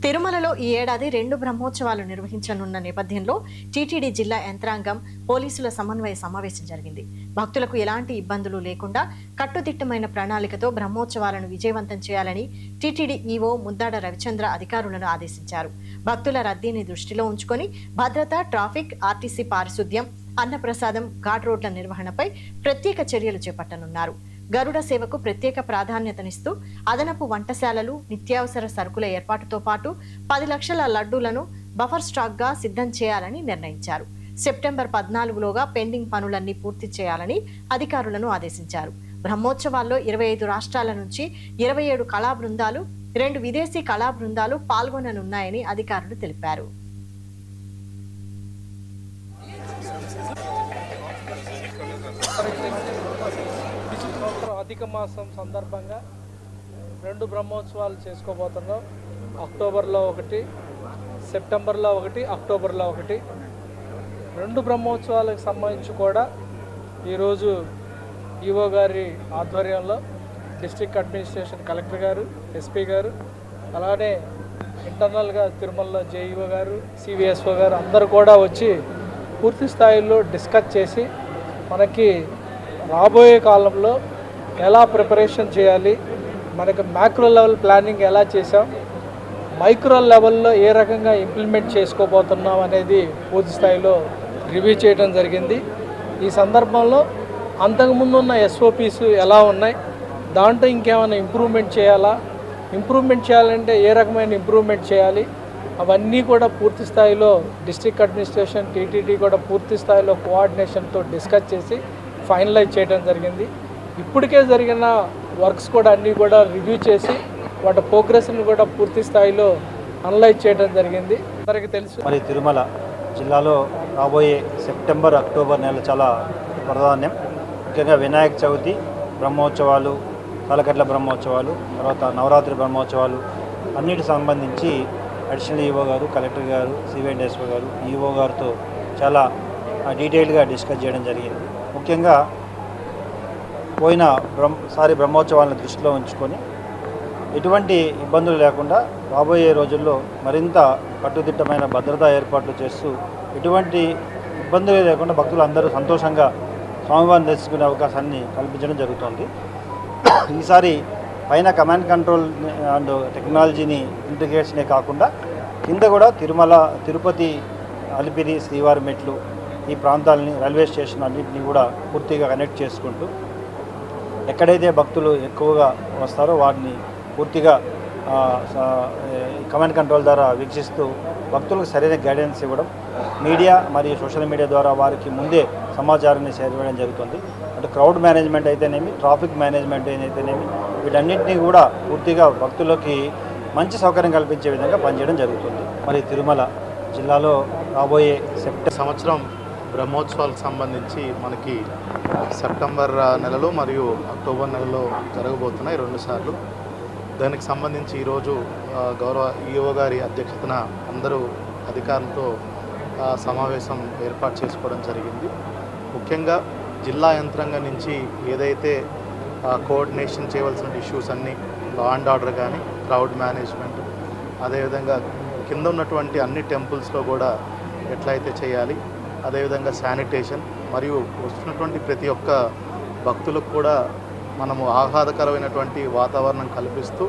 తిరుమలలో ఈ ఏడాది 2 బ్రహ్మోత్సవాలు నిర్వహించనున్న నేపథ్యంలో టీటీడీ జిల్లా యంత్రాంగం పోలీసుల సమన్వయ సమావేశం జరిగింది. భక్తులకు ఎలాంటి ఇబ్బందులు లేకుండా కట్టుదిట్టమైన ప్రణాళికతో బ్రహ్మోత్సవాలను విజయవంతం చేయాలని టీటీడీ ఈవో ముద్దాడ రవిచంద్ర అధికారులను ఆదేశించారు. భక్తుల రద్దీని దృష్టిలో ఉంచుకొని భద్రత, ట్రాఫిక్, ఆర్టీసీ పారిశుద్ధ్యం, అన్నప్రసాదం, ఘాట్ రోడ్ల నిర్వహణపై ప్రత్యేక చర్యలు చేపట్టనున్నారు. గరుడ సేవకు ప్రత్యేక ప్రాధాన్యతనిస్తూ అదనపు వంటశాలలు, నిత్యావసర సరుకుల ఏర్పాటుతో పాటు 10 లక్షల లడ్డూలను బఫర్ స్టాక్ గా సిద్ధం చేయాలని నిర్ణయించారు. సెప్టెంబర్ 14లోగా పెండింగ్ పనులన్నీ పూర్తి చేయాలని అధికారులను ఆదేశించారు. బ్రహ్మోత్సవాల్లో 25 రాష్ట్రాల నుంచి 27 కళా బృందాలు, 2 విదేశీ కళా బృందాలు పాల్గొననున్నాయని అధికారులు తెలిపారు. అధిక మాసం సందర్భంగా 2 బ్రహ్మోత్సవాలు చేసుకోబోతున్నాం. అక్టోబర్లో 1, సెప్టెంబర్లో 1, అక్టోబర్లో 1. 2 బ్రహ్మోత్సవాలకు సంబంధించి కూడా ఈరోజు ఈవో గారి ఆధ్వర్యంలో డిస్ట్రిక్ట్ అడ్మినిస్ట్రేషన్ కలెక్టర్ గారు, ఎస్పీ గారు, అలానే ఇంటర్నల్గా తిరుమలలో జేఈఓ గారు, సివిఎస్ఓ గారు అందరూ కూడా వచ్చి పూర్తి స్థాయిలో డిస్కస్ చేసి మనకి రాబోయే కాలంలో ఎలా ప్రిపరేషన్ చేయాలి, మనకి మ్యాక్రో లెవెల్ ప్లానింగ్ ఎలా చేసాం, మైక్రో లెవెల్లో ఏ రకంగా ఇంప్లిమెంట్ చేసుకోబోతున్నాం అనేది పూర్తి స్థాయిలో రివ్యూ చేయడం జరిగింది. ఈ సందర్భంలో అంతకుముందు ఉన్న ఎస్ఓపీస్ ఎలా ఉన్నాయి, దాంట్లో ఇంకేమైనా ఇంప్రూవ్మెంట్ చేయాలా, ఇంప్రూవ్మెంట్ చేయాలంటే ఏ రకమైన ఇంప్రూవ్మెంట్ చేయాలి, అవన్నీ కూడా పూర్తి స్థాయిలో డిస్ట్రిక్ట్ అడ్మినిస్ట్రేషన్, టీటీడీ కూడా పూర్తి స్థాయిలో కోఆర్డినేషన్తో డిస్కస్ చేసి ఫైనలైజ్ చేయడం జరిగింది. ఇప్పటికే జరిగిన వర్క్స్ కూడా అన్నీ కూడా రివ్యూ చేసి వాటి ప్రోగ్రెస్ని కూడా పూర్తి స్థాయిలో అనలైజ్ చేయడం జరిగింది. అందరికీ తెలుసు, మరి తిరుమల జిల్లాలో రాబోయే సెప్టెంబర్, అక్టోబర్ నెలలు చాలా ప్రాధాన్యం. ముఖ్యంగా వినాయక చవితి బ్రహ్మోత్సవాలు, కలకట్ల బ్రహ్మోత్సవాలు, తర్వాత నవరాత్రి బ్రహ్మోత్సవాలు అన్నిటికి సంబంధించి అడిషనల్ ఈవో గారు, కలెక్టర్ గారు, సివిఎండ్ఎస్ఓ గారు, ఈవో గారితో చాలా డీటెయిల్గా డిస్కస్ చేయడం జరిగింది. ముఖ్యంగా పోయిన బ్రహ్మోత్సవాలను దృష్టిలో ఉంచుకొని ఎటువంటి ఇబ్బందులు లేకుండా రాబోయే రోజుల్లో మరింత కట్టుదిట్టమైన భద్రతా ఏర్పాట్లు చేస్తూ ఎటువంటి ఇబ్బందులు లేకుండా భక్తులు అందరూ సంతోషంగా స్వామివారిని దర్శించుకునే అవకాశాన్ని కల్పించడం జరుగుతుంది. ఈసారి పైన కమాండ్ కంట్రోల్ అండ్ టెక్నాలజీని ఇంటిగ్రేషనే కాకుండా కింద కూడా తిరుమల, తిరుపతి, అలిపిరి, శ్రీవారి మెట్లు ఈ ప్రాంతాలని, రైల్వే స్టేషన్ అన్నింటినీ కూడా పూర్తిగా కనెక్ట్ చేసుకుంటూ ఎక్కడైతే భక్తులు ఎక్కువగా వస్తారో వాటిని పూర్తిగా కమాండ్ కంట్రోల్ ద్వారా వీక్షిస్తూ భక్తులకు సరైన గైడెన్స్ ఇవ్వడం, మీడియా మరియు సోషల్ మీడియా ద్వారా వారికి ముందే సమాచారాన్ని షేర్ చేయడం జరుగుతుంది. అంటే క్రౌడ్ మేనేజ్మెంట్ అయితేనేమి, ట్రాఫిక్ మేనేజ్మెంట్ అయితేనేమి, వీటన్నింటినీ కూడా పూర్తిగా భక్తులకి మంచి సౌకర్యం కల్పించే విధంగా పనిచేయడం జరుగుతుంది. మరి తిరుమల జిల్లాలో రాబోయే సంవత్సరం బ్రహ్మోత్సవాలకు సంబంధించి మనకి సెప్టెంబర్ నెలలో మరియు అక్టోబర్ నెలలో జరగబోతున్నాయి 2 సార్లు. దానికి సంబంధించి ఈరోజు గౌరవ ఈఓ గారి అధ్యక్షతన అందరూ అధికారులతో సమావేశం ఏర్పాటు చేసుకోవడం జరిగింది. ముఖ్యంగా జిల్లా యంత్రాంగం నుంచి ఏదైతే కోఆర్డినేషన్ చేయవలసిన ఇష్యూస్ అన్నీ, లా అండ్ ఆర్డర్ కానీ, క్రౌడ్ మేనేజ్మెంట్, అదేవిధంగా కింద ఉన్నటువంటి అన్ని టెంపుల్స్లో కూడా ఎట్లయితే చేయాలి, అదేవిధంగా శానిటేషన్ మరియు వస్తున్నటువంటి ప్రతి ఒక్క భక్తులకు కూడా మనము ఆహ్లాదకరమైనటువంటి వాతావరణం కల్పిస్తూ